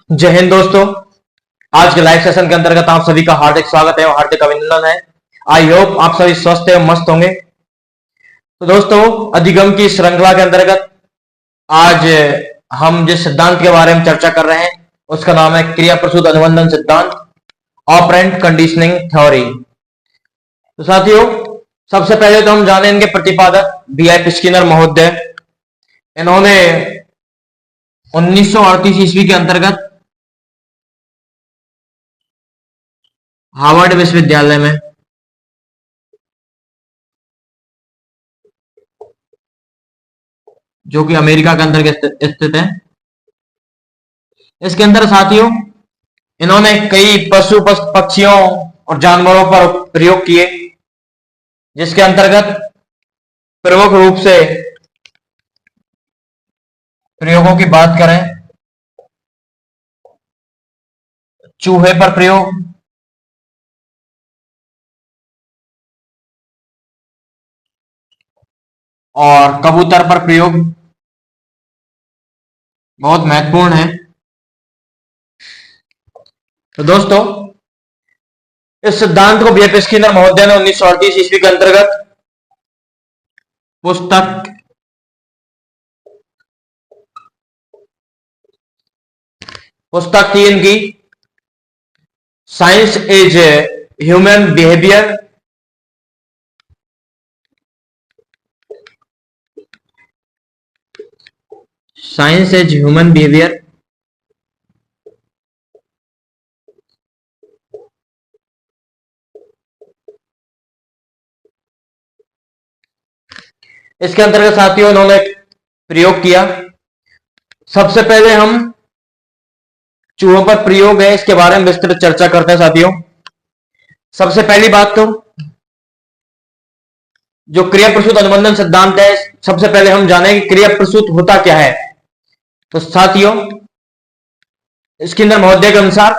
जय हिंद दोस्तों। आज के लाइव सेशन के अंतर्गत आप सभी का हार्दिक स्वागत है और हार्दिक अभिनंदन है। आई होप आप सभी स्वस्थ एवं मस्त होंगे। तो दोस्तों, अधिगम की श्रृंखला के अंतर्गत आज हम जिस सिद्धांत के बारे में चर्चा कर रहे हैं उसका नाम है क्रिया प्रसूत अनुबंधन सिद्धांत, ऑपरेंट कंडीशनिंग थ्योरी। तो साथियों, सबसे पहले तो हम जानेंगे प्रतिपादक B.I. स्किनर महोदय। इन्होंने 1938 ईस्वी के अंतर्गत हार्वर्ड विश्वविद्यालय में जो कि अमेरिका के अंदर स्थित है, इसके अंदर साथियों इन्होंने कई पशु पक्षियों और जानवरों पर प्रयोग किए, जिसके अंतर्गत प्रमुख रूप से प्रयोगों की बात करें, चूहे पर प्रयोग, और कबूतर पर प्रयोग बहुत महत्वपूर्ण है। तो दोस्तों, इस सिद्धांत को B.I. स्किनर महोदय ने 1938 ईस्वी के अंतर्गत पुस्तक 3 की science is human behaviour, science is human behaviour, इसके अंतर्गत साथियों इन्होंने प्रयोग किया। सबसे पहले हम चूहों पर प्रयोग है इसके बारे में विस्तृत चर्चा करते हैं साथियों। सबसे पहली बात तो जो क्रिया प्रसूत अनुबंधन सिद्धांत है, सबसे पहले हम जानेंगे क्रिया प्रसूत होता क्या है। तो साथियों, स्किनर महोदय के अनुसार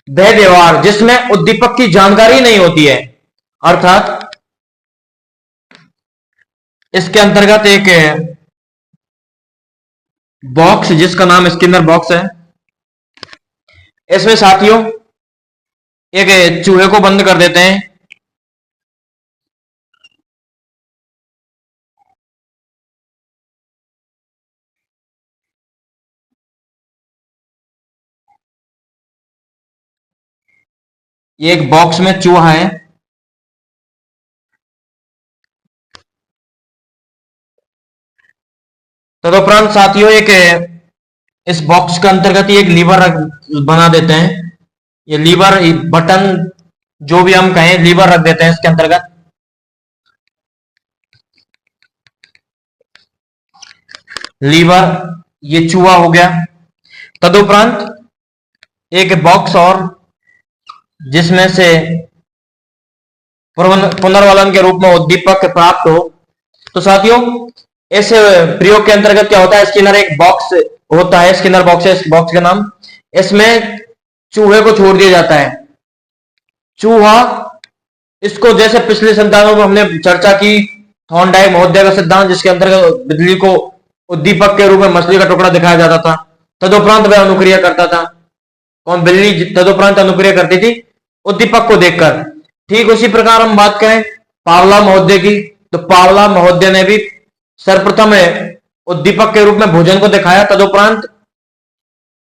वह व्यवहार जिसमें उद्दीपक की जानकारी नहीं होती है, अर्थात इसके अंतर्गत एक बॉक्स जिसका नाम स्किनर बॉक्स है, इसमें साथियों एक चूहे को बंद कर देते हैं, ये एक बॉक्स में चूहा है, तदुपरांत साथियों एक इस बॉक्स के अंतर्गत एक लीवर बना देते हैं। ये लीवर बटन जो भी हम कहें लीवर रख देते हैं इसके अंतर्गत। लीवर ये चूहा हो गया। तदुपरांत एक बॉक्स और जिसमें से पुनर्वलन के रूप में उद्दीपक प्राप्त हो। तो साथियों, इस प्रयोग के अंतर्गत क्या होता है, स्किनर एक बॉक्स होता है, स्किनर बॉक्स है इस बॉक्स का नाम। इसमें चूहे को छोड़ दिया जाता है। चूहा इसको जैसे पिछले सिद्धांतों में हमने चर्चा की, थॉर्नडाइक महोदय का सिद्धांत जिसके अंतर्गत बिजली को उद्दीपक के रूप में मछली का टुकड़ा दिखाया जाता था, तदुपरांत वह अनुक्रिया करता था। कौन? बिजली तदुपरांत अनुक्रिया करती थी उद्दीपक को देखकर। ठीक उसी प्रकार हम बात करें पावला महोदय की, तो पावला महोदय ने भी सर्वप्रथम उद्दीपक के रूप में भोजन को दिखाया, तदुपरांत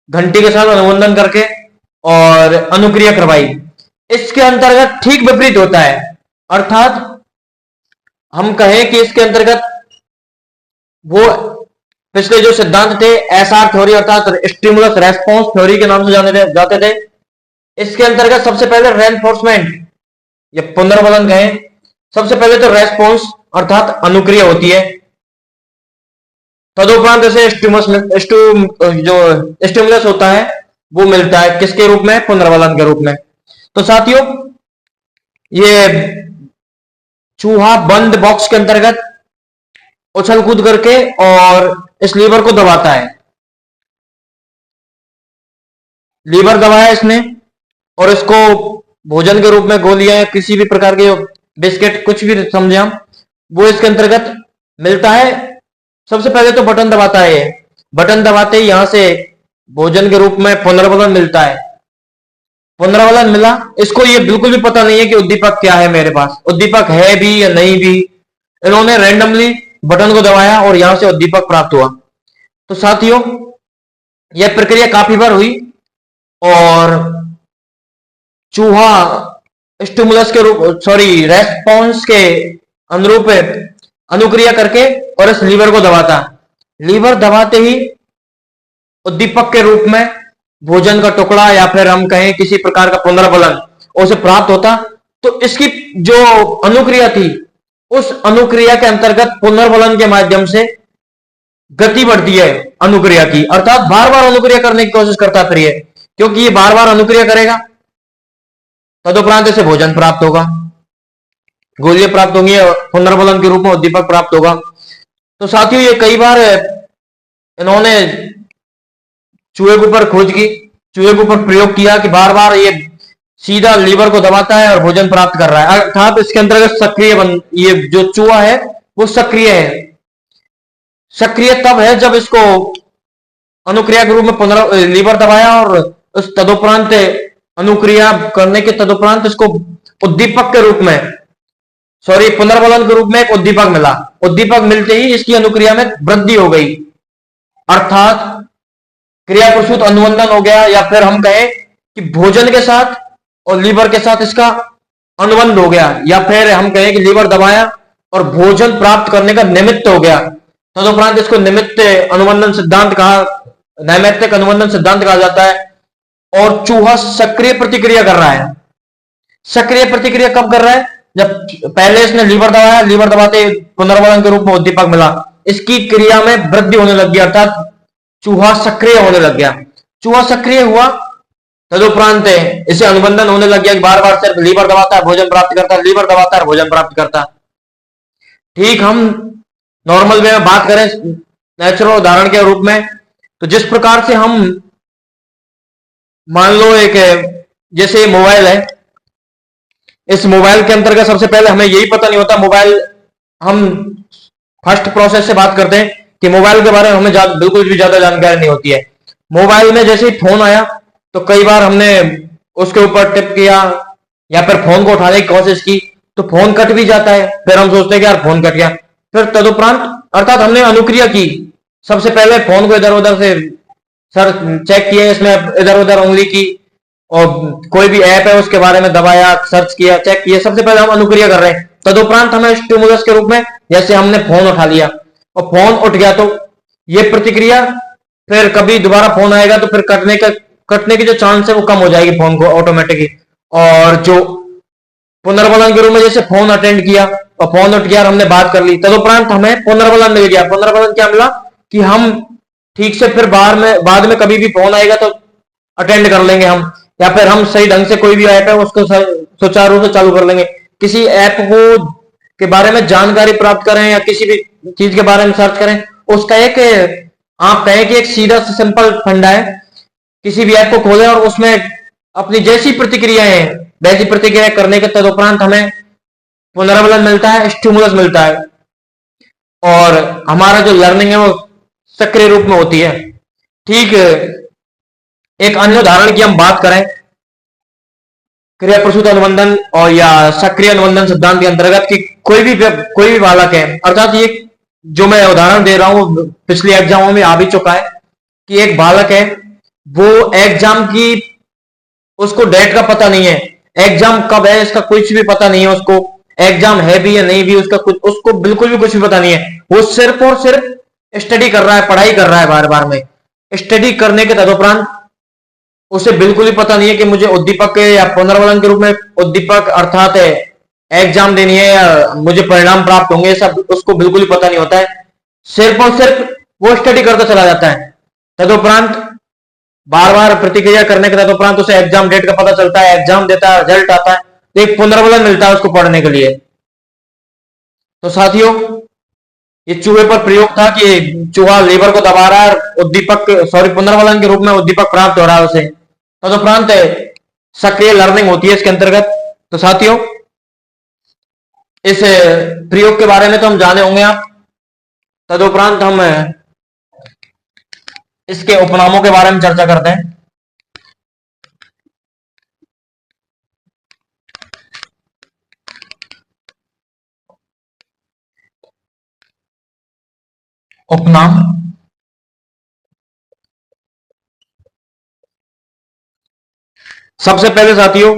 घंटी के साथ अनुबंधन करके और अनुक्रिया करवाई। इसके अंतर्गत ठीक विपरीत होता है, अर्थात हम कहें कि इसके अंतर्गत वो पिछले जो सिद्धांत थे SR थ्योरी अर्थात स्टिमुलस रेस्पॉन्स थ्योरी के नाम से जाने जाते थे, इसके अंतर्गत सबसे पहले रेनफोर्समेंट या पुनर्वलन कहें, सबसे पहले तो रेस्पॉन्स अर्थात अनुक्रिया होती है, तदुपरांत जैसे जो स्टिमुलस होता है वो मिलता है किसके रूप में? पुनर्वलन के रूप में। तो साथियों, ये चूहा बंद बॉक्स के अंतर्गत उछल कूद करके और इस लीवर को दबाता है। लीवर दबाया इसने और इसको भोजन के रूप में गोलियां या किसी भी प्रकार के बिस्किट कुछ भी समझे हम, वो इसके अंतर्गत मिलता है। सबसे पहले तो बटन दबाता है, बटन दबाते ही यहां से भोजन के रूप में पुनर्बलन मिलता है। पुनर्बलन मिला, इसको ये बिल्कुल भी पता नहीं है कि उद्दीपक क्या है, मेरे पास उद्दीपक है भी या नहीं भी। इन्होंने रैंडमली बटन को दबाया और यहां से उद्दीपक प्राप्त हुआ। तो साथियों, यह प्रक्रिया काफी बार हुई और चूहा स्टिमुलस के रूप सॉरी रेस्पॉन्स के अनुरूप अनुक्रिया करके और इस लीवर को दबाता। लीवर दबाते ही उद्दीपक के रूप में भोजन का टुकड़ा या फिर हम कहें किसी प्रकार का पुनर्बलन उसे प्राप्त होता। तो इसकी जो अनुक्रिया थी, उस अनुक्रिया के अंतर्गत पुनर्बलन के माध्यम से गति बढ़ती है अनुक्रिया की, अर्थात बार बार अनुक्रिया करने की कोशिश करता है। फिर ये क्योंकि ये बार बार अनुक्रिया करेगा, तदुपरांत इसे भोजन प्राप्त होगा, गोलियां प्राप्त होंगी, पुनर्बलन के रूप में उद्दीपक प्राप्त होगा। तो साथियों, ये कई बार इन्होंने चूहे के ऊपर खोज की, चूहे के ऊपर प्रयोग किया कि बार बार ये सीधा लीवर को दबाता है और भोजन प्राप्त कर रहा है, अर्थात इसके अंतर्गत सक्रिय ये जो चूहा है वो सक्रिय है। सक्रिय तब है जब इसको अनुक्रिया के रूप में लीवर दबाया और उस तदुपरांत अनुक्रिया करने के तदुपरांत इसको उद्दीपक के रूप में पुनर्बलन के रूप में एक उद्दीपक मिला। उद्दीपक मिलते ही इसकी अनुक्रिया में वृद्धि हो गई, अर्थात क्रिया प्रसूत अनुबंधन हो गया, या फिर हम कहें कि भोजन के साथ और लीवर के साथ इसका अनुबंध हो गया, या फिर हम कहें कि लीवर दबाया और भोजन प्राप्त करने का निमित्त हो गया। तदुपरांत इसको निमित्त अनुबंधन सिद्धांत कहा, नैमित्तिक अनुबंधन सिद्धांत कहा जाता है। और चूहा सक्रिय प्रतिक्रिया कर रहा है। सक्रिय प्रतिक्रिया कब कर रहा है? जब पहले इसने लीवर दबाया, लीवर दबाते पुनर्बलन के रूप में उद्दीपक मिला, इसकी क्रिया में वृद्धि होने लग गई, अर्थात चूहा सक्रिय होने लग गया। चूहा सक्रिय हुआ, तदुपरांत इसे अनुबंधन होने लग गया, बार बार सिर्फ लीवर दबाता है भोजन प्राप्त करता है, लीवर दबाता है भोजन प्राप्त करता है। ठीक, हम नॉर्मल वे में बात करें नेचुरल उदाहरण के रूप में, तो जिस प्रकार से हम मान लो एक जैसे मोबाइल है, इस मोबाइल के अंतर्गत सबसे पहले हमें यही पता नहीं होता, मोबाइल हम फर्स्ट प्रोसेस से बात करते हैं कि मोबाइल के बारे में हमें बिल्कुल भी ज्यादा जानकारी नहीं होती है। मोबाइल में जैसे ही फोन आया तो कई बार हमने उसके ऊपर टिप किया या फिर फोन को उठाने की कोशिश की तो फोन कट भी जाता है, फिर हम सोचते हैं कि यार फोन कट गया। फिर तदुपरांत अर्थात हमने अनुक्रिया की, सबसे पहले फोन को इधर उधर से सर चेक किया, इसमें इधर उधर उंगली की और कोई भी ऐप है उसके बारे में दबाया, सर्च किया, चेक किया, सबसे पहले हम अनुक्रिया कर रहे हैं। तदुपरांत हमें स्टिमुलस के रूप में जैसे हमने फोन उठा लिया और फोन उठ गया तो ये प्रतिक्रिया, फिर कभी दोबारा फोन आएगा तो फिर कटने की जो चांस है वो कम हो जाएगी फोन को ऑटोमेटिकली। और जो पुनर्बलन के रूप में जैसे फोन अटेंड किया और फोन उठ गया और हमने बात कर ली, तदुपरांत हमें पुनर्बलन मिल गया। पुनर्बलन क्या मिला कि हम ठीक से फिर बाद में कभी भी फोन आएगा तो अटेंड कर लेंगे हम, या फिर हम सही ढंग से कोई भी ऐप है उसको सुचारू रूप से चालू कर लेंगे। किसी ऐप को के बारे में जानकारी प्राप्त करें या किसी भी चीज के बारे में सर्च करें, उसका एक आप कहें कि एक सीधा सा सिंपल फंडा है, किसी भी ऐप को खोलें और उसमें अपनी जैसी प्रतिक्रियाएं वैसी प्रतिक्रिया करने के तदुपरांत हमें पुनर्बलन मिलता है, स्टिमुलस मिलता है और हमारा जो लर्निंग है वो सक्रिय रूप में होती है। ठीक, एक अन्य उदाहरण की हम बात करें क्रिया प्रसूत अनुबंधन और या सक्रिय अनुबंधन सिद्धांत के अंतर्गत कि कोई भी बालक है, अर्थात ये जो मैं उदाहरण दे रहा हूं पिछले एग्जामों में आ भी चुका है कि एक बालक है, वो एग्जाम की उसको डेट का पता नहीं है, एग्जाम कब है इसका कुछ भी पता नहीं है, उसको एग्जाम है भी या नहीं भी उसको बिल्कुल भी कुछ भी पता नहीं है। वो सिर्फ और सिर्फ स्टडी कर रहा है, पढ़ाई कर रहा है बार बार में। स्टडी करने के तदुपरांत उसे बिल्कुल ही पता नहीं है कि मुझे उद्दीपक या पुनर्बलन के रूप में उद्दीपक अर्थात एग्जाम देनी है या मुझे परिणाम प्राप्त होंगे, सब उसको बिल्कुल ही पता नहीं होता है। सिर्फ और सिर्फ वो स्टडी करता चला जाता है, तदुपरांत बार बार प्रतिक्रिया करने के तदुपरांत उसे एग्जाम डेट का पता चलता है, एग्जाम देता है, रिजल्ट आता है, तो एक पुनर्बलन मिलता है उसको पढ़ने के लिए। तो साथियों, ये चूहे पर प्रयोग था कि चूहा लीवर को दबा रहा है, उद्दीपक पुनर्बलन के रूप में उद्दीपक प्राप्त हो रहा है उसे, तदुपरांत सक्रिय लर्निंग होती है इसके अंतर्गत। तो साथियों, इस प्रयोग के बारे में तो हम जाने होंगे आप, तदुपरांत हम इसके उपनामों के बारे में चर्चा करते हैं। उपनाम। सबसे पहले साथियों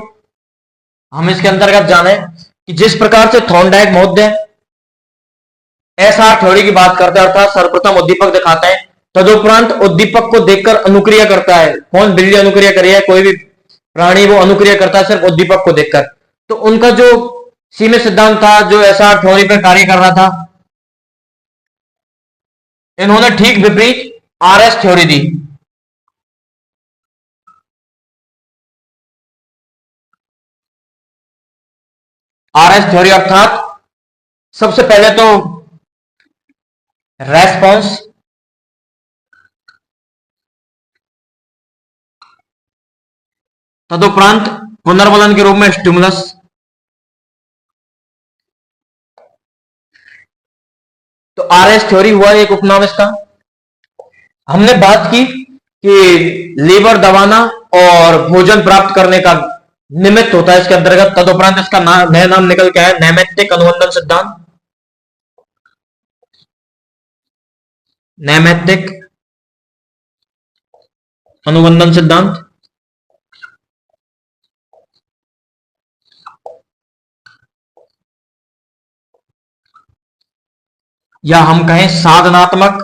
हम इसके अंतर्गत जाने कि जिस प्रकार से थॉर्नडाइक महोदय एसआर थ्योरी की बात करते हैं, अर्थात सर्वप्रथम उद्दीपक दिखाते हैं, तदुपरांत उद्दीपक को देखकर अनुक्रिया करता है। कौन? बिल्ली अनुक्रिया करी है, कोई भी प्राणी वो अनुक्रिया करता है सिर्फ उद्दीपक को देखकर। तो उनका जो सीमित सिद्धांत था, जो एसआर थ्योरी पर कार्य कर रहा था, इन्होंने ठीक विपरीत आरएस थ्योरी दी। आरएस थ्योरी अर्थात सबसे पहले तो रेस्पॉन्स, तदुपरांत पुनर्वलन के रूप में स्टिमुलस, तो आरएस थ्योरी हुआ एक उपनाम इसका। हमने बात की कि लीवर दबाना और भोजन प्राप्त करने का निमित्त होता है इसके अंतर्गत। तदुपरांत इसका नया नाम निकल के आया नैमित्तिक अनुबंधन सिद्धांत। नैमित्तिक अनुबंधन सिद्धांत या हम कहें साधनात्मक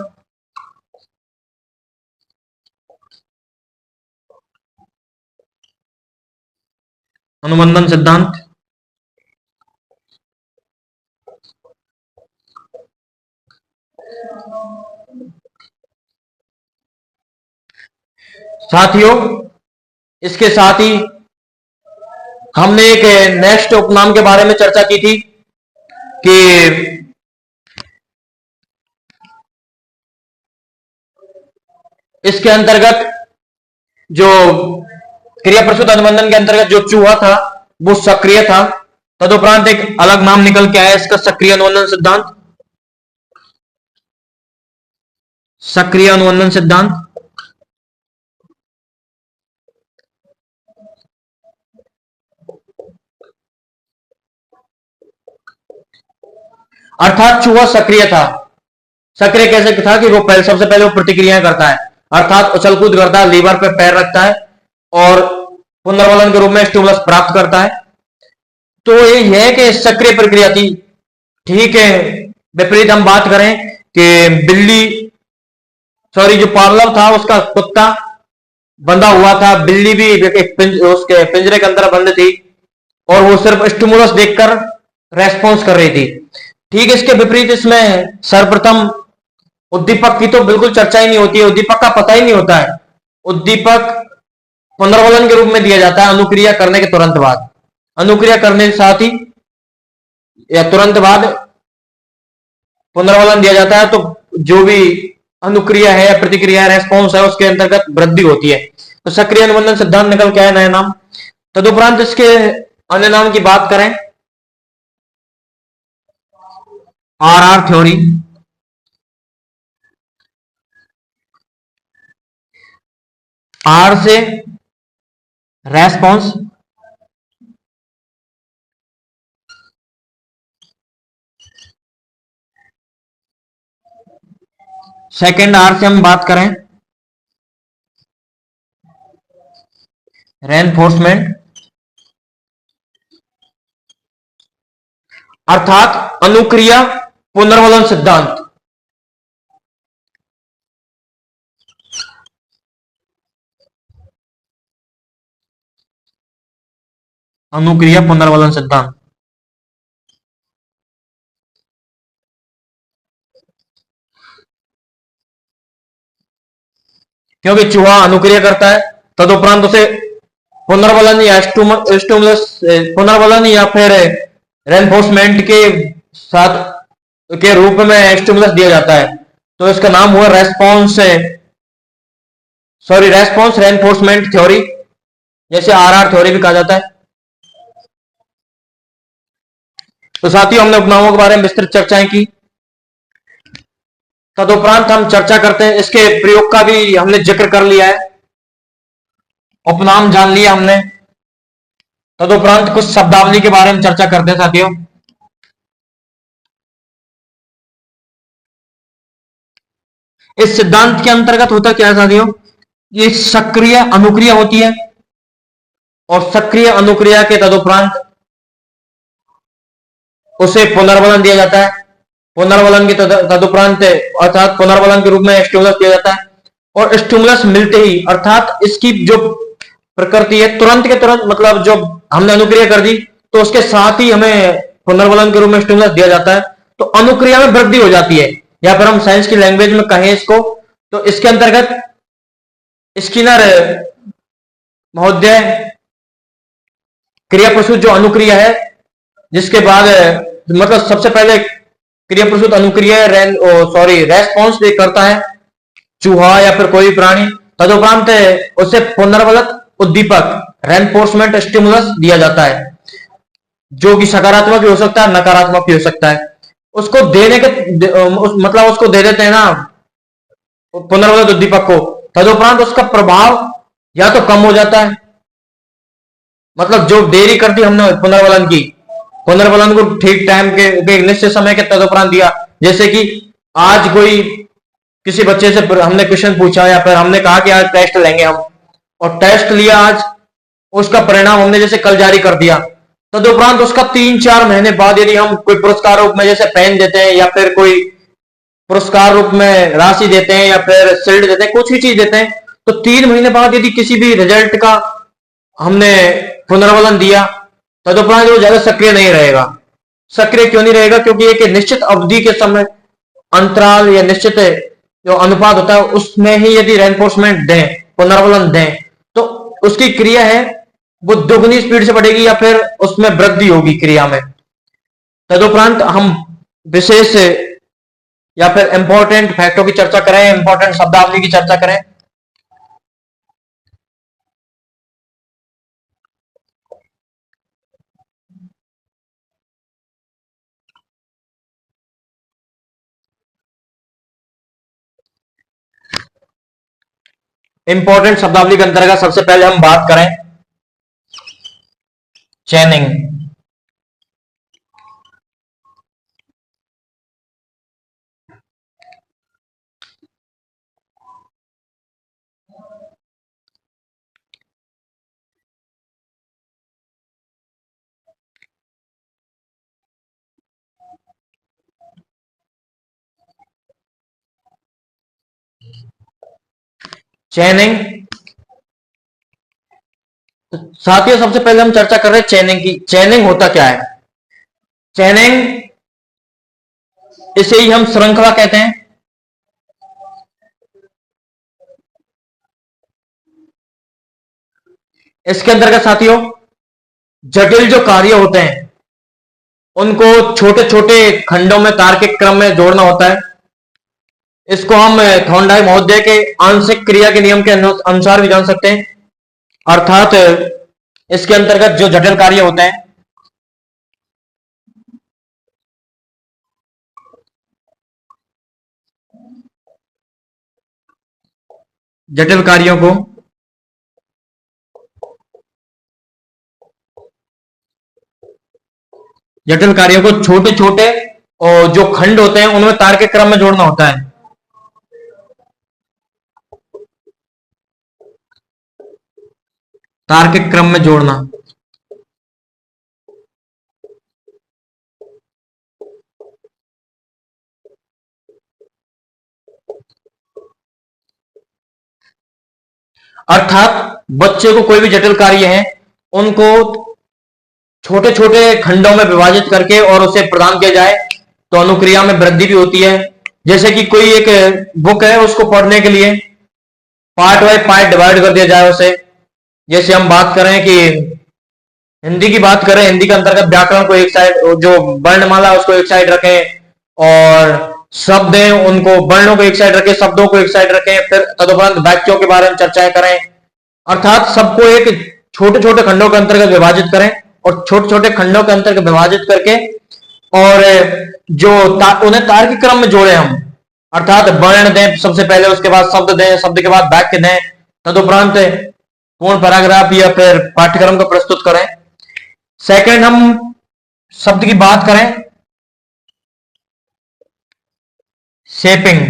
अनुबंधन सिद्धांत। साथियों इसके साथ ही हमने एक नेक्स्ट उपनाम के बारे में चर्चा की थी कि इसके अंतर्गत जो क्रिया प्रसूत अनुबंधन के अंतर्गत जो चूहा था वो सक्रिय था। तदुपरांत एक अलग नाम निकल के आया इसका सक्रिय अनुबंधन सिद्धांत। सक्रिय अनुबंधन सिद्धांत अर्थात चूहा सक्रिय था। सक्रिय कैसे था कि वो सबसे पहले वो प्रतिक्रियाएं करता है, अर्थात उछल कूद करता है, लीवर पे पैर रखता है और पुनर्वलन के रूप में स्टिमुलस प्राप्त करता है। तो ये है कि सक्रिय प्रक्रिया थी। ठीक है, विपरीत हम बात करें कि बिल्ली, सॉरी, जो पार्लव था उसका कुत्ता बंधा हुआ था, बिल्ली भी उसके पिंजरे के अंदर बंद थी और वो सिर्फ स्टिमुलस देखकर रेस्पॉन्स कर रही थी। ठीक, इसके विपरीत इसमें सर्वप्रथम उद्दीपक की तो बिल्कुल चर्चा ही नहीं होती है, उद्दीपक का पता ही नहीं होता है। उद्दीपक पुनर्वलन के रूप में दिया जाता है अनुक्रिया करने के तुरंत बाद। अनुक्रिया करने के साथ ही या तुरंत बाद पुनर्वलन दिया जाता है, तो जो भी अनुक्रिया है या प्रतिक्रिया रेस्पॉन्स है उसके अंतर्गत वृद्धि होती है। तो सक्रिय अनुबंधन सिद्धांत निकल के आया नया नाम। तदुपरांत इसके अन्य नाम की बात करें, आरआर थ्योरी। आर से रेस्पॉन्स, सेकेंड आर से हम बात करें रेनफोर्समेंट, अर्थात अनुक्रिया पुनर्वलन सिद्धांत। अनुक्रिया पुनर्वलन सिद्धांत क्योंकि चूहा अनुक्रिया करता है, तदुपरांत उसे पुनर्वलन या स्टिमुलस, पुनर्वलन या फिर रेनफोर्समेंट के साथ के रूप में स्टिमुलस दिया जाता है। तो इसका नाम हुआ response, sorry, response reinforcement theory, जैसे आरआर थ्योरी भी कहा जाता है। तो साथियों हमने उपनामों के बारे में विस्तृत चर्चाएं की। तदुपरांत हम चर्चा करते हैं, इसके प्रयोग का भी हमने जिक्र कर लिया है, उपनाम जान लिया हमने। तदुपरांत कुछ शब्दावली के बारे में चर्चा करते हैं साथियों। इस सिद्धांत के अंतर्गत होता क्या है साथियों, ये सक्रिय अनुक्रिया होती है और सक्रिय अनुक्रिया के तदुपरांत उसे पुनर्वलन दिया जाता है। पुनर्वलन के तदुपरांत अर्थात पुनर्वलन के रूप में स्टिमुलस दिया जाता है, और स्टिमुलस मिलते ही अर्थात इसकी जो प्रकृति है तुरंत के तुरंत, मतलब जो हमने अनुक्रिया कर दी तो उसके साथ ही हमें पुनर्वलन के रूप में स्टिमुलस दिया जाता है, तो अनुक्रिया में वृद्धि हो जाती है, या फिर हम साइंस की लैंग्वेज में कहें इसको तो इसके अंतर्गत स्किनर महोदय क्रिया प्रसूत जो अनुक्रिया है, जिसके बाद मतलब सबसे पहले क्रिया प्रसूत अनुक्रिया रेस्पॉन्स करता है चूहा या फिर कोई प्राणी, तदुपरांत उसे पुनर्वलक उद्दीपक रेनफोर्समेंट स्टिमुलस दिया जाता है, जो कि सकारात्मक भी हो सकता है, नकारात्मक भी हो सकता है। उसको देने के मतलब उसको दे देते हैं ना पुनर्वलक उद्दीपक को, तदुपरांत उसका प्रभाव या तो कम हो जाता है, मतलब जो देरी कर दी हमने पुनर्वलन की, पुनर्वलन को ठीक टाइम के एक निश्चित समय के तदुपरांत दिया, जैसे कि आज कोई किसी बच्चे से हमने क्वेश्चन पूछा या फिर हमने कहा कि आज टेस्ट लेंगे हम, और टेस्ट लिया आज, उसका परिणाम हमने जैसे कल जारी कर दिया, तदुपरांत उसका 3-4 महीने बाद यदि हम कोई पुरस्कार रूप में जैसे पेन देते हैं या फिर कोई पुरस्कार रूप में राशि देते हैं या फिर शील्ड देते हैं, कुछ भी चीज देते हैं, तो 3 महीने बाद यदि किसी भी रिजल्ट का हमने पुनर्वलन दिया, तदुपरांत वो ज्यादा सक्रिय नहीं रहेगा। सक्रिय क्यों नहीं रहेगा, क्योंकि एक निश्चित अवधि के समय अंतराल या निश्चित जो अनुपात होता है उसमें ही यदि रेनफोर्समेंट दें, पुनर्वलन दें, तो उसकी क्रिया है वो दुगनी स्पीड से बढ़ेगी या फिर उसमें वृद्धि होगी क्रिया में। तदुपरांत हम विशेष या फिर इंपॉर्टेंट फैक्टों की चर्चा करें, इंपॉर्टेंट शब्दावली की चर्चा करें। इंपॉर्टेंट शब्दावली के अंतर्गत सबसे पहले हम बात करें चैनिंग। चैनिंग साथियों, सबसे पहले हम चर्चा कर रहे हैं चैनिंग की। चैनिंग होता क्या है? चैनिंग, इसे ही हम श्रृंखला कहते हैं। इसके अंतर्गत साथियों जटिल जो कार्य होते हैं उनको छोटे छोटे खंडों में तार्किक क्रम में जोड़ना होता है। इसको हम थॉर्नडाइक महोदय के आंशिक क्रिया के नियम के अनुसार भी जान सकते हैं, अर्थात इसके अंतर्गत जो जटिल कार्य होते हैं जटिल कार्यों को छोटे छोटे और जो खंड होते हैं उनमें तार्किक क्रम में जोड़ना होता है। तार्किक क्रम में जोड़ना, अर्थात बच्चे को कोई भी जटिल कार्य है उनको छोटे छोटे खंडों में विभाजित करके और उसे प्रदान किया जाए तो अनुक्रिया में वृद्धि भी होती है। जैसे कि कोई एक बुक है, उसको पढ़ने के लिए पार्ट बाय पार्ट डिवाइड कर दिया जाए उसे। जैसे हम बात करें कि हिंदी की बात करें, हिंदी के अंतर्गत व्याकरण को एक साइड, जो वर्णमाला उसको एक साइड रखें और शब्द हैं उनको, वर्णों को एक साइड रखें, शब्दों को एक साइड रखें, फिर तदुपरांत वाक्यों के बारे में चर्चाएं करें। अर्थात सबको एक छोटे छोटे खंडों के अंतर्गत विभाजित करें और छोटे छोटे खंडों के अंतर्गत विभाजित करके और जो उन्हें तार्किक क्रम में जोड़े हम, अर्थात वर्ण दें सबसे पहले, उसके बाद शब्द दें, शब्द के बाद वाक्य दें, तदुपरांत पूर्ण पैराग्राफ या फिर पाठ्यक्रम को प्रस्तुत करें। सेकंड, हम शब्द की बात करें, शेपिंग।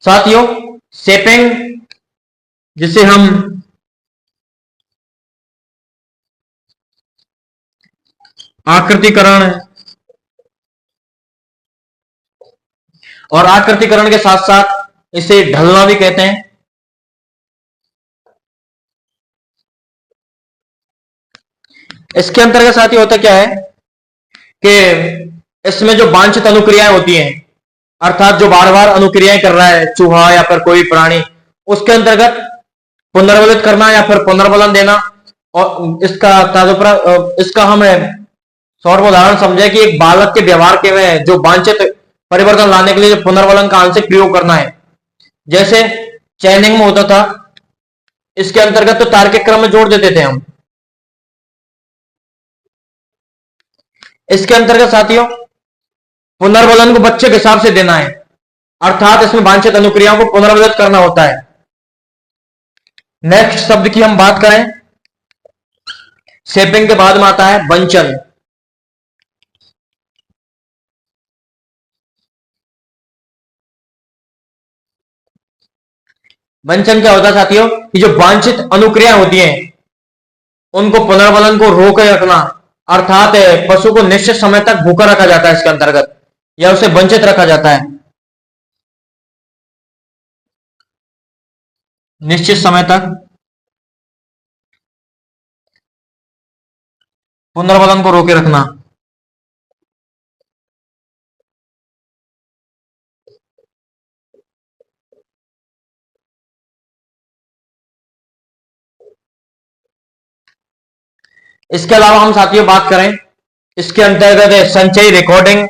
साथियों, शेपिंग जिसे हम आकृतिकरण और आकृतिकरण के साथ साथ इसे ढलना भी कहते हैं। इसके अंतर्गत साथी होता क्या है कि इसमें जो वांछित अनुक्रियाएं होती हैं, अर्थात जो बार बार अनुक्रियाएं कर रहा है चूहा या फिर कोई प्राणी, उसके अंतर्गत पुनर्वलित करना या फिर पुनर्बलन देना। और इसका हम शॉर्ट उदाहरण समझे कि एक बालक के व्यवहार के में जो वांछित परिवर्तन लाने के लिए जो पुनर्बलन का आंशिक प्रयोग करना है, जैसे चैनिंग में होता था, इसके अंतर्गत तो तार्किक क्रम में जोड़ देते थे हम। इसके अंतर्गत साथियों पुनर्बलन को बच्चे के हिसाब से देना है, अर्थात इसमें वांछित अनुक्रियाओं को पुनर्वलित करना होता है। नेक्स्ट शब्द की हम बात करें, शेपिंग के बाद में आता है वंचन। वंचन क्या होता है साथियों, कि जो वांछित अनुक्रियाएं होती हैं उनको पुनर्बलन को रोक रखना, अर्थात पशु को निश्चित समय तक भूखा रखा जाता है इसके अंतर्गत, या उसे वंचित रखा जाता है। निश्चित समय तक पुनर्बलन को रोके रखना। इसके अलावा हम साथियों बात करें, इसके अंतर्गत है संचयी रिकॉर्डिंग।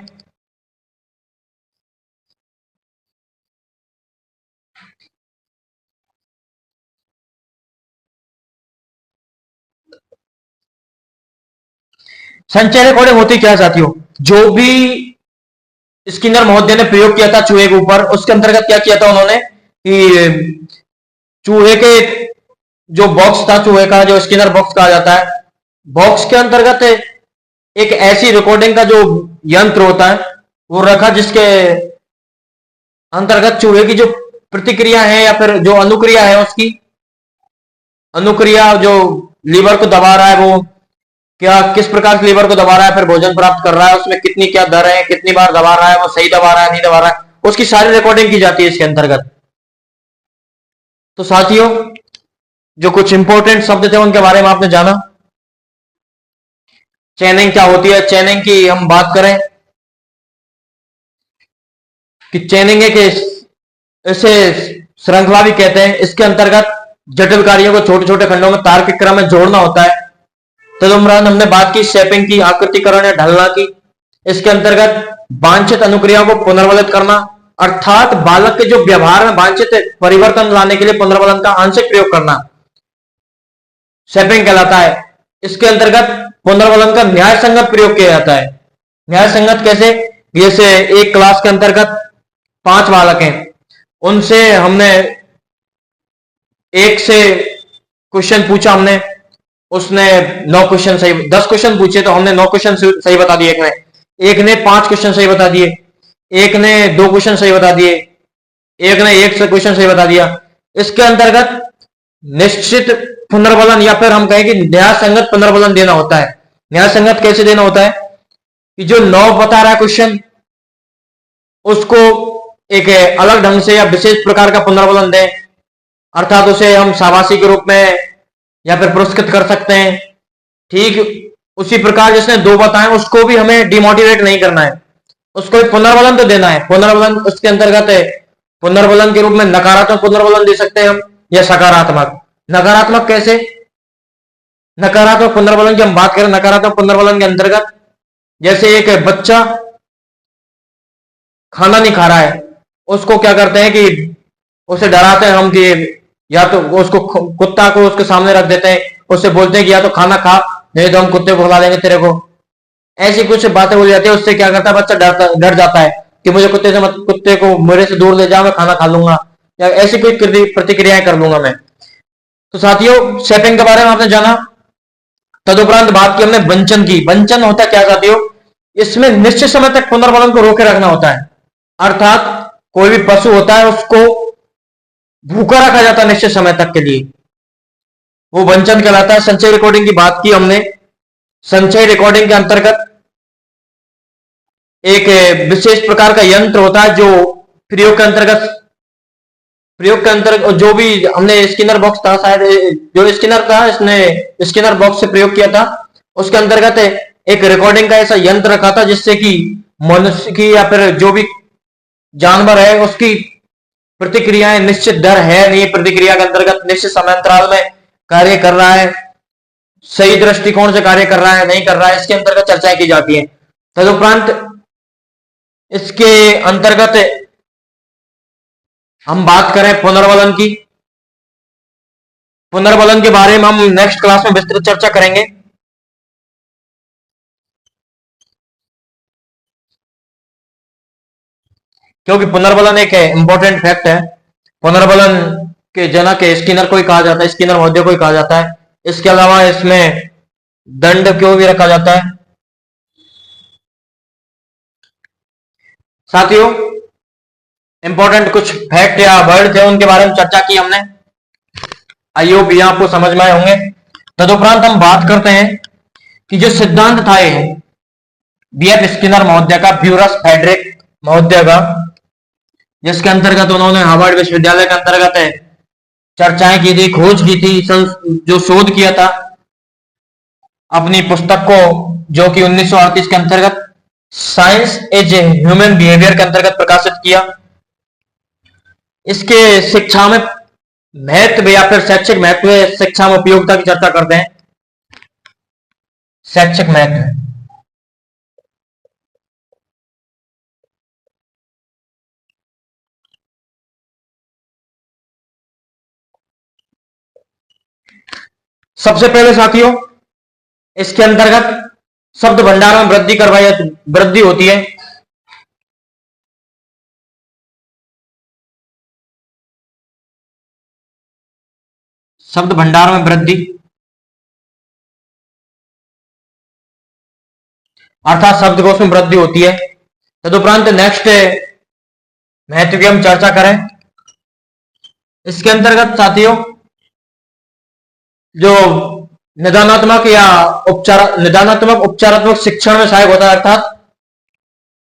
संचय रिकॉर्डिंग होती क्या है साथियों, जो भी स्किनर महोदय ने प्रयोग किया था चूहे के ऊपर, उसके अंतर्गत क्या किया था उन्होंने कि चूहे के जो बॉक्स था, चूहे का जो स्किनर बॉक्स कहा जाता है, बॉक्स के अंतर्गत एक ऐसी रिकॉर्डिंग का जो यंत्र होता है वो रखा, जिसके अंतर्गत चूहे की जो प्रतिक्रिया है या फिर जो अनुक्रिया है, उसकी अनुक्रिया, जो लीवर को दबा रहा है वो क्या किस प्रकार से लीवर को दबा रहा है, फिर भोजन प्राप्त कर रहा है, उसमें कितनी क्या दर है, कितनी बार दबा रहा है, वो सही दबा रहा है नहीं दबा रहा है, उसकी सारी रिकॉर्डिंग की जाती है इसके अंतर्गत। तो साथियों, जो कुछ इंपॉर्टेंट शब्द थे उनके बारे में आपने जाना। चैनिंग क्या होती है, चैनिंग की हम बात करें कि चैनिंग एक इसे श्रृंखला भी कहते हैं। इसके अंतर्गत जटिल कार्यों को छोटे छोटे खंडों में तार्किक क्रम में जोड़ना होता है। तदुपरांत हमने बात की शेपिंग की, आकृतिकरण या ढलना की। इसके अंतर्गत वांछित अनुक्रियाओं को पुनर्वलित करना, अर्थात बालक के जो व्यवहार में वांछित परिवर्तन लाने के लिए पुनर्बलन का आंशिक प्रयोग करना शेपिंग कहलाता है। इसके अंतर्गत पुनर्बलन का न्याय संगत प्रयोग किया जाता है। न्याय संगत कैसे, जैसे एक क्लास के अंतर्गत 5 बालक हैं, उनसे हमने एक से क्वेश्चन पूछा, हमने उसने 9 क्वेश्चन सही, 10 क्वेश्चन पूछे तो हमने 9 क्वेश्चन सही बता दिए, एक ने 5 क्वेश्चन सही बता दिए, एक ने 2 क्वेश्चन सही बता दिए, एक ने 1 से क्वेश्चन सही बता दिया। इसके अंतर्गत निश्चित पुनर्बलन या फिर हम कहें कि न्याय संगत पुनर्बलन देना होता है। न्याय संगत कैसे देना होता है कि जो 9 बता रहा है क्वेश्चन, उसको एक अलग ढंग से या विशेष प्रकार का पुनर्बलन दें, अर्थात उसे हम शाबाशी के रूप में या फिर पुरस्कृत कर सकते हैं। ठीक उसी प्रकार जिसने 2 बताए उसको भी हमें डिमोटिवेट नहीं करना है, उसको पुनर्बलन तो देना है। पुनर्बलन उसके अंतर्गत है, पुनर्बलन के रूप में नकारात्मक पुनर्बलन दे सकते हैं हम, या सकारात्मक। नकारात्मक कैसे, नकारात्मक पुनर्बलन की हम बात करें, नकारात्मक पुनर्बलन के अंतर्गत जैसे एक बच्चा खाना नहीं खा रहा है, उसको क्या करते हैं कि उसे डराते हैं हम कि या तो उसको कुत्ता को उसके सामने रख देते हैं, उससे बोलते हैं कि या तो खाना खा, नहीं तो हम कुत्ते को खिला देंगे तेरे को। ऐसी कुछ बातें बोली जाती है, उससे क्या करता है बच्चा डर जाता है, कि मुझे कुत्ते को मेरे से दूर ले जाओ, मैं खाना खा लूंगा, या ऐसी कोई प्रतिक्रियाएं कर लूंगा मैं। तो साथियों, शेपिंग के बारे में आपने जाना। तदुपरांत बात की हमने वंचन की। वंचन होता क्या साथियों? इसमें निश्चित समय तक पुनर्वलन को रोके रखना होता है। अर्थात कोई भी पशु होता है उसको भूखा रखा जाता है निश्चित समय तक के लिए, वो वंचन कहलाता है। संचय रिकॉर्डिंग की बात की हमने। संचय रिकॉर्डिंग के अंतर्गत एक विशेष प्रकार का यंत्र होता है जो प्रयोग के अंतर्गत जो भी हमने स्किनर बॉक्स था, शायद जो स्किनर था इसने स्किनर बॉक्स से प्रयोग किया था, उसके अंतर्गत एक रिकॉर्डिंग का ऐसा यंत्र रखा था जिससे कि मनुष्य की या फिर जो भी जानवर है उसकी प्रतिक्रियाएं निश्चित दर है नहीं, प्रतिक्रिया के अंतर्गत निश्चित समयांतराल में कार्य कर रहा है, सही दृष्टिकोण से कार्य कर रहा है नहीं कर रहा है, इसके अंतर्गत चर्चाएं की जाती है। तदुपरांत इसके अंतर्गत हम बात करें पुनर्वलन की। पुनर्वलन के बारे में हम नेक्स्ट क्लास में विस्तृत चर्चा करेंगे। क्योंकि पुनर्वलन एक इंपॉर्टेंट फैक्ट है। पुनर्वलन के जनक स्किनर को ही कहा जाता है, स्किनर महोदय को ही कहा जाता है। इसके अलावा इसमें दंड क्यों भी रखा जाता है। साथियों, इंपॉर्टेंट कुछ फैक्ट या वर्ड थे उनके बारे में चर्चा की हमने। आई होप ये आपको समझ में आए होंगे। तदुपरांत हम बात करते हैं कि जो सिद्धांत था ये बीएफ स्किनर महोदय का, ब्यूरस फेडरिक महोदय का, जिसके अंतर्गत उन्होंने हार्वर्ड विश्वविद्यालय के अंतर्गत चर्चाएं की थी, खोज की थी, जो शोध किया था अपनी पुस्तक को, जो कि 1938 के अंतर्गत science as a human behaviour के अंतर्गत प्रकाशित किया। इसके शिक्षा में महत्व या फिर शैक्षिक महत्व, शिक्षा में उपयोगिता की चर्चा करते हैं। शैक्षिक महत्व, सबसे पहले साथियों इसके अंतर्गत शब्द भंडार में वृद्धि होती है। शब्द भंडार में वृद्धि अर्थात शब्दकोश में वृद्धि होती है। तदुपरांत नेक्स्ट महत्व की हम चर्चा करें। इसके अंतर्गत साथियों जो निदानात्मक या उपचारात्मक शिक्षण में सहायक होता है। अर्थात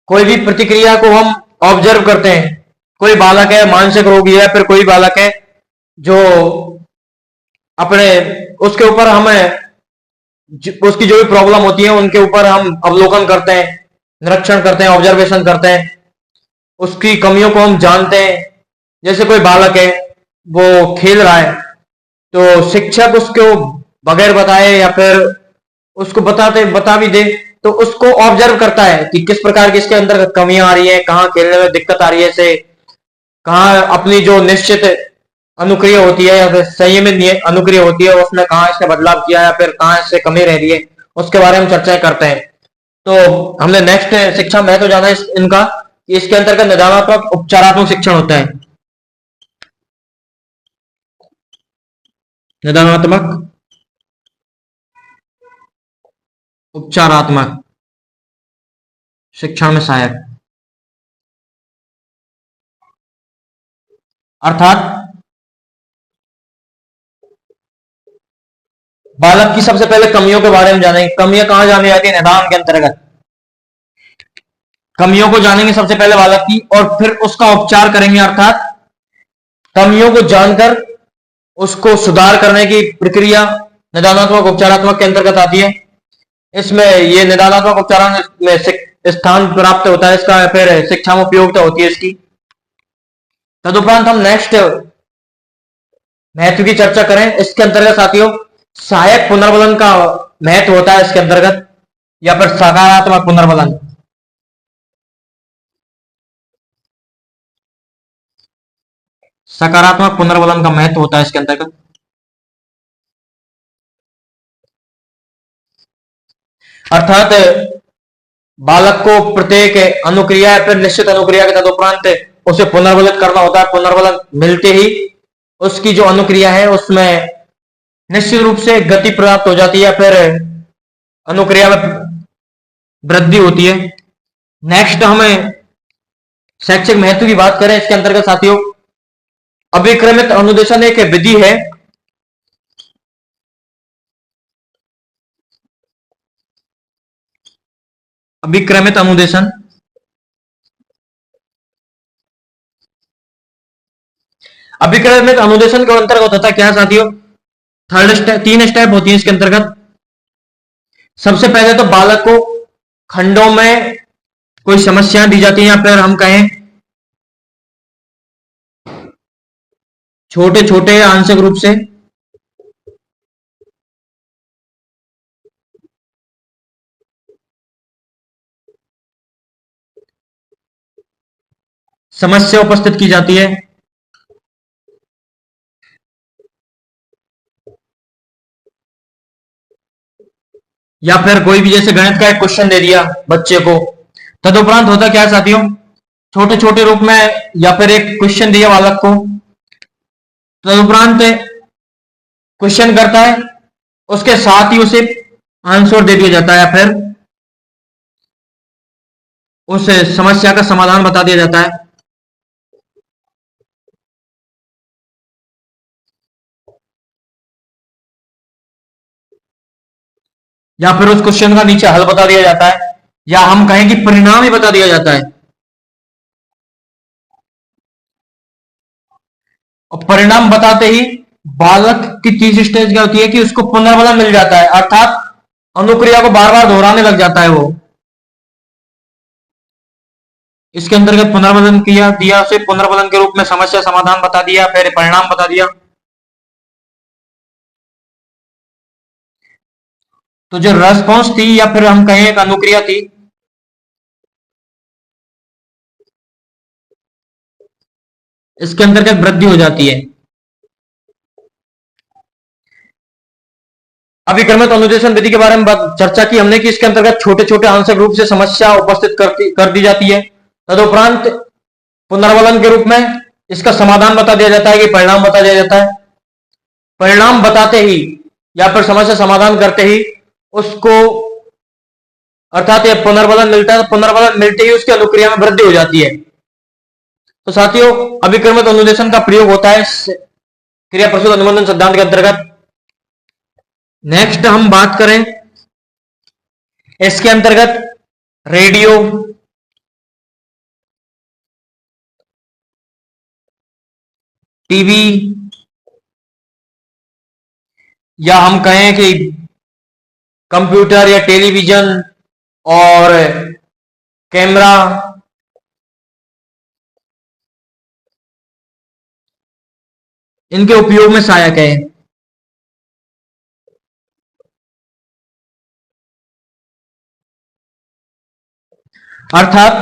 कोई भी प्रतिक्रिया को हम ऑब्जर्व करते हैं, कोई बालक है मानसिक रोगी है, फिर कोई बालक है जो अपने उसके ऊपर हमें उसकी जो भी प्रॉब्लम होती है उनके ऊपर हम अवलोकन करते हैं, निरीक्षण करते हैं, ऑब्जर्वेशन करते हैं, उसकी कमियों को हम जानते हैं। जैसे कोई बालक है वो खेल रहा है तो शिक्षक उसको बगैर बताए या फिर उसको बता भी दे तो उसको ऑब्जर्व करता है कि किस प्रकार की इसके अंदर कमियां आ रही है, कहाँ खेलने में दिक्कत आ रही है, इसे कहाँ अपनी जो निश्चित अनुक्रिया होती है या फिर संयमित अनुक्रिया होती है उसमें कहाँ इसने बदलाव किया या फिर कहाँ इससे कमी रह रही है, उसके बारे में चर्चा करते हैं। तो हमने नेक्स्ट शिक्षा महत्व जाना है इनका, इसके अंतर्गत निदानात्मक उपचारात्मक शिक्षण होता है। निदानात्मक उपचारात्मक शिक्षण में सहायक, अर्थात बालक की सबसे पहले कमियों के बारे में जानेंगे। कमियां कहां जानी जाती है? निदान के अंतर्गत कमियों को जानेंगे सबसे पहले बालक की, और फिर उसका उपचार करेंगे। अर्थात कमियों को जानकर उसको सुधार करने की प्रक्रिया निदानात्मक उपचारात्मक के अंतर्गत आती है। इसमें ये निदानात्मक उपचार में स्थान प्राप्त होता है इसका, फिर शिक्षा में उपयोगिता होती है इसकी। तदुपरांत हम नेक्स्ट महत्व की चर्चा करें। इसके अंतर्गत साथियों सहायक पुनर्वलन का महत्व होता है इसके अंतर्गत, या फिर सकारात्मक पुनर्वलन। सकारात्मक पुनर्वलन का महत्व होता है इसके अंतर्गत। अर्थात बालक को प्रत्येक अनुक्रिया या फिर निश्चित अनुक्रिया के तदुपरांत उसे पुनर्बलित करना होता है। पुनर्बलन मिलते ही उसकी जो अनुक्रिया है उसमें निश्चित रूप से गति प्राप्त हो जाती है, फिर अनुक्रिया में वृद्धि होती है। नेक्स्ट हमें शैक्षिक महत्व की बात करें इसके अंतर्गत साथियों, अभिक्रमित अनुदेशन एक विधि है अभिक्रमित अनुदेशन अभिक्रमित अनुदेशन के अंतर्गत होता है क्या साथियों, थर्ड स्टेप, 3 स्टेप होती है इसके अंतर्गत। सबसे पहले तो बालक को खंडों में कोई समस्या दी जाती है या फिर हम कहें छोटे छोटे आंशिक रूप से समस्या उपस्थित की जाती है। या फिर कोई भी जैसे गणित का एक क्वेश्चन दे दिया बच्चे को, तदुपरांत होता क्या साथियों, छोटे छोटे रूप में या फिर एक क्वेश्चन दिया बालक को, तदुपरांत क्वेश्चन करता है, उसके साथ ही उसे आंसर दे दिया जाता है या फिर उस समस्या का समाधान बता दिया जाता है। या फिर उस क्वेश्चन का नीचे हल बता दिया जाता है, या हम कहें कि परिणाम ही बता दिया जाता है। और परिणाम बताते ही बालक की तीसरी स्टेज क्या होती है कि उसको पुनर्बलन मिल जाता है, अर्थात अनुक्रिया को बार बार दोहराने लग जाता है वो। इसके अंतर्गत पुनर्बलन किया दिया उसे, पुनर्बलन के रूप में समस्या समाधान बता दिया, फिर परिणाम बता दिया। तो जो रेस्पॉन्स थी या फिर हम कहें एक अनुक्रिया थी, इसके अंतर्गत वृद्धि हो जाती है। अभिक्रमित अनुदेशन विधि के बारे में चर्चा की हमने कि इसके अंतर्गत छोटे छोटे आंशिक रूप से समस्या उपस्थित कर दी जाती है, तदुपरांत पुनर्बलन के रूप में इसका समाधान बता दिया जाता है कि परिणाम बता दिया जाता है। परिणाम बताते ही या फिर समस्या समाधान करते ही उसको अर्थात ये पुनर्बलन मिलता है, पुनर्बलन मिलते ही उसकी अनुक्रिया में वृद्धि हो जाती है। तो साथियों अभिक्रमित अनुदेशन का प्रयोग होता है क्रिया प्रस्तुत अनुबंधन सिद्धांत के अंतर्गत। नेक्स्ट हम बात करें इसके अंतर्गत रेडियो, टीवी, या हम कहें कि कंप्यूटर या टेलीविजन और कैमरा, इनके उपयोग में सहायक है। अर्थात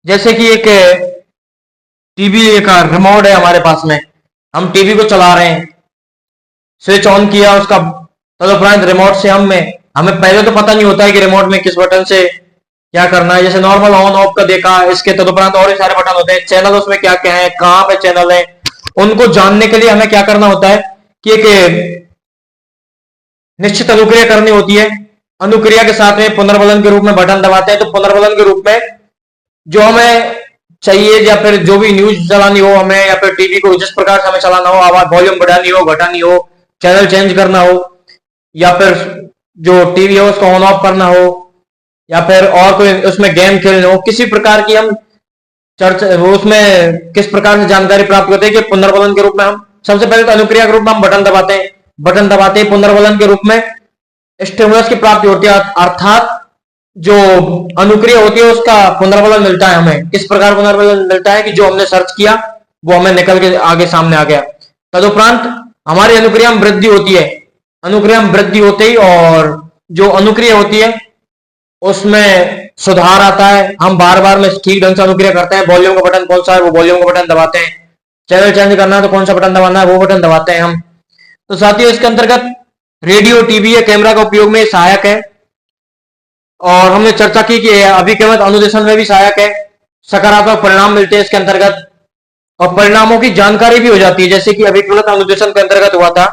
जैसे कि एक टीवी का रिमोट है हमारे पास में, हम टीवी को चला रहे हैं, स्विच ऑन किया उसका, तदुपरांत रिमोट से हमें पहले तो पता नहीं होता है कि रिमोट में किस बटन से क्या करना है। जैसे नॉर्मल ऑन ऑफ का देखा, इसके तदुपरांत और भी सारे बटन होते हैं, चैनल उसमें क्या क्या है, कहां पे चैनल है, उनको जानने के लिए हमें क्या करना होता है कि एक निश्चित अनुक्रिया करनी होती है। अनुक्रिया के साथ में पुनर्बलन के रूप में बटन दबाते हैं, तो पुनर्बलन के रूप में जो हमें चाहिए या फिर जो भी न्यूज चलानी हो हमें, या फिर टीवी को जिस प्रकार से हमें चलाना हो, आवाज वॉल्यूम बढ़ानी हो घटानी हो, चैनल चेंज करना हो, या फिर जो टीवी है उसको ऑन ऑफ करना हो, या फिर और कोई उसमें गेम खेलना हो, किसी प्रकार की हम चर्चा उसमें किस प्रकार से जानकारी प्राप्त करते हैं कि पुनर्बलन के रूप में हम सबसे पहले तो अनुक्रिया के रूप में हम बटन दबाते हैं, बटन दबाते ही पुनर्बलन के रूप में स्टिमुलस की प्राप्ति होती है, अर्थात जो अनुक्रिया होती है उसका पुनर्बलन मिलता है। हमें किस प्रकार पुनर्बलन मिलता है कि जो हमने सर्च किया वो हमें निकल के आगे सामने आ गया। तदुपरांत हमारी अनुक्रिया में वृद्धि होती है, अनुक्रिया में वृद्धि होते ही और जो अनुक्रिया होती है उसमें सुधार आता है, हम बार बार में ठीक ढंग से अनुक्रिया करते हैं। वॉल्यूम का बटन कौन सा है, वो वॉल्यूम का बटन दबाते हैं, चैनल चेंज करना है तो कौन सा बटन दबाना है, वो बटन दबाते हैं हम। तो साथियों इसके अंतर्गत रेडियो, टीवी या कैमरा का उपयोग में सहायक है। और हमने चर्चा की कि अभिक्रमित अनुदेशन में भी सहायक है, सकारात्मक परिणाम मिलते हैं इसके अंतर्गत, और परिणामों की जानकारी भी हो जाती है, जैसे कि अभिक्रमित अनुदेशन के अंतर्गत हुआ था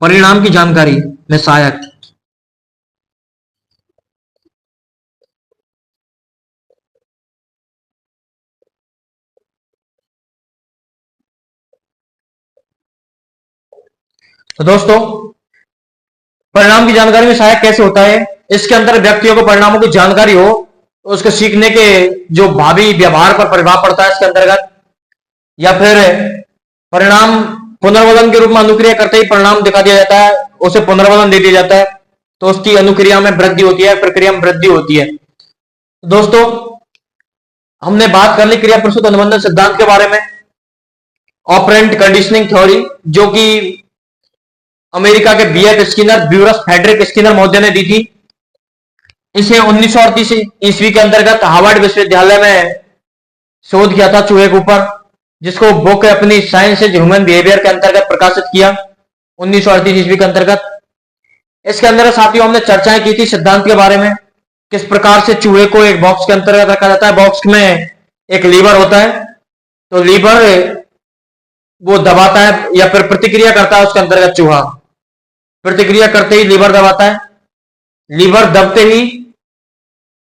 परिणाम की जानकारी में सहायक। तो दोस्तों, परिणाम की जानकारी में सहायक कैसे होता है? इसके अंदर व्यक्तियों को परिणामों की जानकारी हो, उसके सीखने के जो भावी व्यवहार पर प्रभाव पड़ता है इसके अंतर्गत, या फिर परिणाम पुनर्वलन के रूप में अनुक्रिया करते ही परिणाम दिखा दिया जाता है, उसे पुनर्वलन दे दिया जाता है, तो उसकी अनुक्रिया में वृद्धि होती है, प्रक्रिया में वृद्धि होती है। दोस्तों, हमने बात कर ली क्रिया प्रस्तुत अनुबंधन सिद्धांत के बारे में, ऑपरेंट कंडीशनिंग थ्योरी, जो कि अमेरिका के बीएफ स्किनर, ब्यूरस फ्रेडरिक स्किनर महोदय ने दी थी। इसे 1938 ईस्वी के अंतर्गत हार्वर्ड विश्वविद्यालय में शोध किया था चूहे के ऊपर, जिसको बुक अपनी साइंस ह्यूमन बिहेवियर के अंतर्गत प्रकाशित किया 1938 ईस्वी के अंतर्गत। इसके अंदर साथियों हमने चर्चाएं की थी सिद्धांत के बारे में, किस प्रकार से चूहे को एक बॉक्स के अंतर्गत रखा जाता है, बॉक्स में एक लीवर होता है, तो लीवर वो दबाता है या फिर प्रतिक्रिया करता है उसके अंतर्गत, चूहा प्रतिक्रिया करते ही लीवर दबाता है, लीवर दबते ही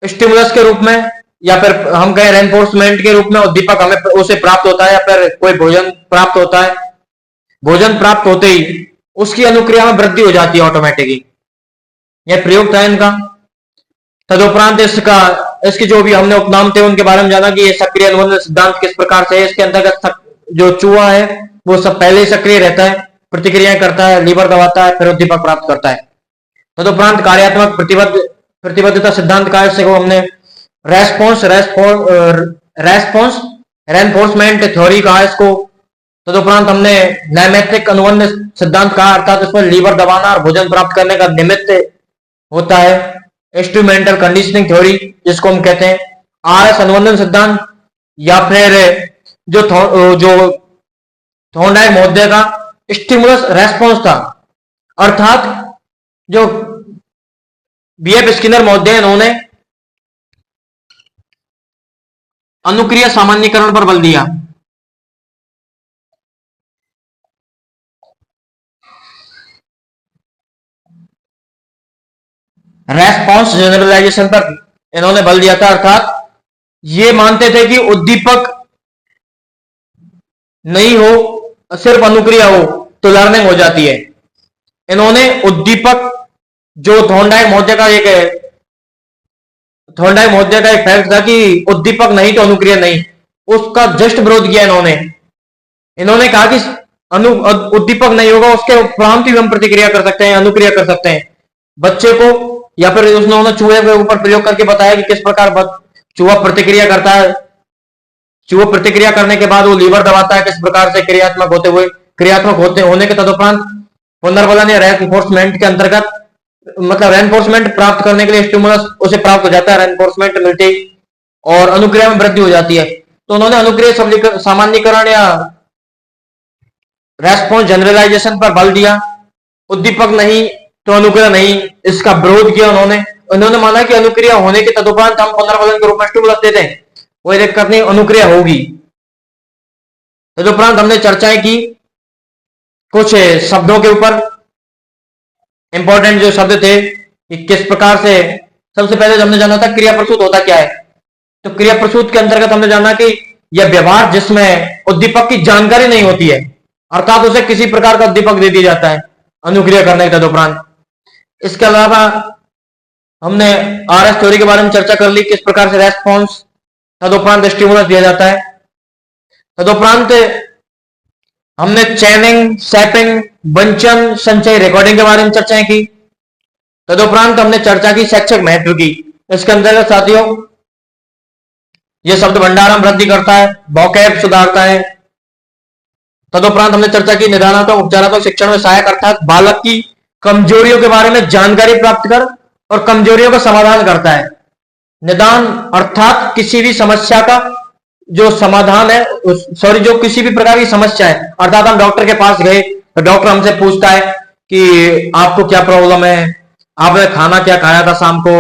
स्टिमुलस के रूप में या फिर हम कहें रेनफोर्समेंट के रूप में उद्दीपक हमें उसे प्राप्त होता है, या फिर कोई भोजन प्राप्त होता है। भोजन प्राप्त होते ही उसकी अनुक्रिया में वृद्धि हो जाती है ऑटोमेटिकली। यह प्रयोग था इनका। तदुपरांत इसके जो भी हमने उपनाम थे उनके बारे में जाना कि ये सक्रिय अनुबंधन सिद्धांत किस प्रकार से है। इसके अंतर्गत जो चूहा है वो सब पहले ही सक्रिय रहता है, प्रतिक्रियाएं करता है, लीवर दबाता है, फिर उद्दीपक प्राप्त करता है। तदुपरांत कार्यात्मक प्रतिबद्धता सिद्धांत का इससे हमने रेस्पॉन्स रेनफोर्समेंट थ्योरी कहा इसको। तदुपरांत हमने नैमित्तिक अनुबंध सिद्धांत कहा, अर्थात इसमें लीवर दबाना और भोजन प्राप्त करने का निमित्त होता है। इंस्ट्रूमेंटल कंडीशनिंग थ्योरी जिसको हम कहते हैं, आरएस अनुबंधन सिद्धांत, या फिर जो थॉर्नडाइक महोदय का स्टिमुलस रेस्पॉन्स था, अर्थात जो बीएफ स्किनर महोदय इन्होंने अनुक्रिया सामान्यीकरण पर बल दिया। रेस्पॉन्स जनरलाइजेशन पर इन्होंने बल दिया था, अर्थात ये मानते थे कि उद्दीपक नहीं हो, सिर्फ अनुक्रिया हो तो लर्निंग हो जाती है। इन्होंने उद्दीपक जो थॉर्नडाइक महोदय का एक फैक्ट था कि उद्दीपक नहीं तो अनुक्रिया नहीं, उसका जस्ट विरोध किया इन्होंने कहा कि उद्दीपक नहीं होगा उसके उपरांत ही हम प्रतिक्रिया कर सकते हैं, अनुक्रिया कर सकते हैं। बच्चे को या फिर उन्होंने चूहे के ऊपर प्रयोग करके बताया कि किस प्रकार चूहा प्रतिक्रिया करता है, चूहा प्रतिक्रिया करने के बाद वो लीवर दबाता है, किस प्रकार से क्रियात्मक होने के तदुपरांत पुनर्बलन या रेनफोर्समेंट के अंतर्गत, मतलब रेनफोर्समेंट प्राप्त करने के लिए स्टिमुलस उसे प्राप्त हो जाता है, रेनफोर्समेंट मिलते ही और अनुक्रिया में वृद्धि हो जाती है। तो उन्होंने अनुक्रिया सामान्यीकरण या रेस्पॉन्स जनरलाइजेशन पर बल दिया। उद्दीपक नहीं तो अनुक्रिया नहीं, इसका विरोध किया उन्होंने माना कि अनुक्रिया होने के तदुपरांत हम पुनर्बलन के रूप में स्टिमुलस देते हैं, कोई दिक्कत नहीं, अनुक्रिया होगी। तदुपरांत हमने चर्चाएं की कुछ शब्दों के ऊपर, इंपॉर्टेंट जो शब्द थे कि किस प्रकार से। सबसे पहले हमने जाना था क्रिया प्रसूत होता क्या है। तो क्रिया प्रसूत के अंतर्गत हमने जाना कि यह व्यवहार जिसमें उद्दीपक की जानकारी नहीं होती है, अर्थात उसे किसी प्रकार का उद्दीपक दे दिया जाता है अनुक्रिया करने के तदुपरांत। इसके अलावा हमने आरएस थ्योरी के बारे में चर्चा कर ली, किस प्रकार से रेस्पॉन्स तदुपरांत स्टिमुलस दिया जाता है। तदुपरांत हमने चैनिंग, सैपिंग, वंचन, संचय, रिकॉर्डिंग के बारे में चर्चाएं की। तदुपरांत हमने चर्चा की शैक्षिक महत्व की। इसके अंतर्गत साथियों यह शब्द भंडार में वृद्धि करता है, वोकैब सुधारता है। तदुपरांत हमने चर्चा की निदानात्मक उपचारात्मक शिक्षण में सहायक, अर्थात बालक की कमजोरियों के बारे में जानकारी प्राप्त कर और कमजोरियों का समाधान करता है। निदान अर्थात किसी भी समस्या का जो समाधान है, जो किसी भी प्रकार की समस्या है, अर्थात हम डॉक्टर के पास गए तो डॉक्टर हमसे पूछता है कि आपको क्या प्रॉब्लम है, आपने खाना क्या खाया था शाम को,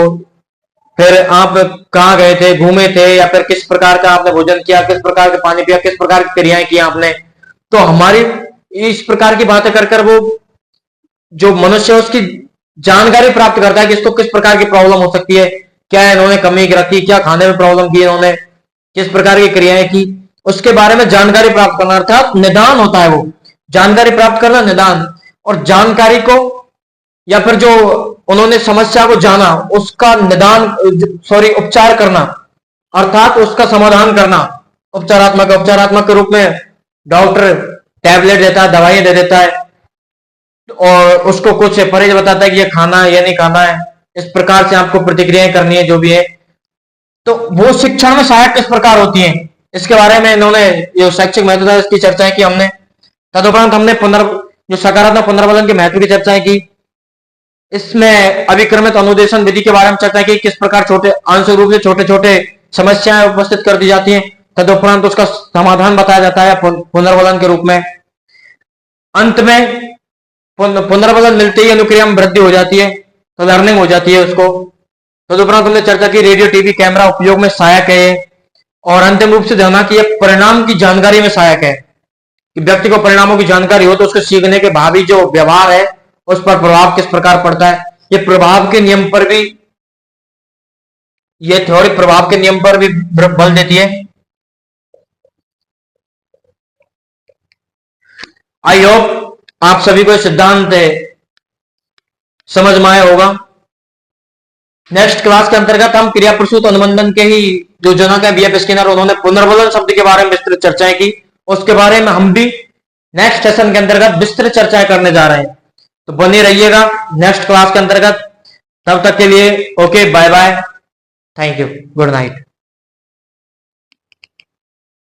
फिर आप कहाँ गए थे, घूमे थे, या फिर किस प्रकार का आपने भोजन किया, किस प्रकार के पानी पिया, किस प्रकार की क्रियाएं की आपने। तो हमारी इस प्रकार की बातें कर कर वो जो मनुष्य है उसकी जानकारी प्राप्त करता है कि इसको किस प्रकार की प्रॉब्लम हो सकती है, क्या इन्होंने कमी रखी, क्या खाने में प्रॉब्लम की इन्होंने, किस प्रकार की क्रियाएं की, उसके बारे में जानकारी प्राप्त करना, अर्थात निदान होता है वो, जानकारी प्राप्त करना निदान। और जानकारी को या फिर जो उन्होंने समस्या को जाना उसका निदान, सॉरी, उपचार करना, अर्थात उसका समाधान करना, उपचारात्मक के रूप में डॉक्टर टैबलेट देता है, दवाइयां दे देता है, और उसको कुछ परहेज बताता है कि ये खाना है, ये नहीं खाना है, इस प्रकार से आपको प्रतिक्रियाएं करनी है, जो भी है। तो वो शिक्षण में सहायक किस प्रकार होती है, इसके बारे में इन्होंने जो शैक्षिक महत्व है इसकी चर्चाएं की हमने। तदुपरांत हमने जो सकारात्मक पुनर्वलन के महत्व की चर्चाएं की। इसमें अभिक्रमित अनुदेशन विधि के बारे में चर्चा की, किस प्रकार छोटे आंशिक रूप से छोटे छोटे समस्याएं उपस्थित कर दी जाती हैं, तदुपरांत उसका समाधान बताया जाता है पुनर्वलन के रूप में। अंत में पुनर्वलन मिलते ही अनुक्रिया में वृद्धि हो जाती है, तो लर्निंग हो जाती है उसको। तदुपरांत हमने चर्चा की रेडियो टीवी कैमरा उपयोग में सहायक है, और अंतिम रूप से जाना कि यह परिणाम की जानकारी में सहायक है, कि व्यक्ति को परिणामों की जानकारी हो तो उसके सीखने के भावी जो व्यवहार है उस पर प्रभाव किस प्रकार पड़ता है। ये प्रभाव के नियम पर भी, ये थ्योरी प्रभाव के नियम पर भी बल देती है। आई होप आप सभी को सिद्धांत समझ में आया होगा। नेक्स्ट क्लास के अंतर्गत हम क्रिया प्रसूत अनुबंधन के ही जो जनक है बीएफ स्किनर, उन्होंने पुनर्वलन शब्द के बारे में विस्तृत चर्चाएं की, उसके बारे में हम भी नेक्स्ट सेशन के अंतर्गत विस्तृत चर्चाएं करने जा रहे हैं। तो बने रहिएगा नेक्स्ट क्लास के अंतर्गत। तब तक के लिए okay, bye bye, thank you, good night.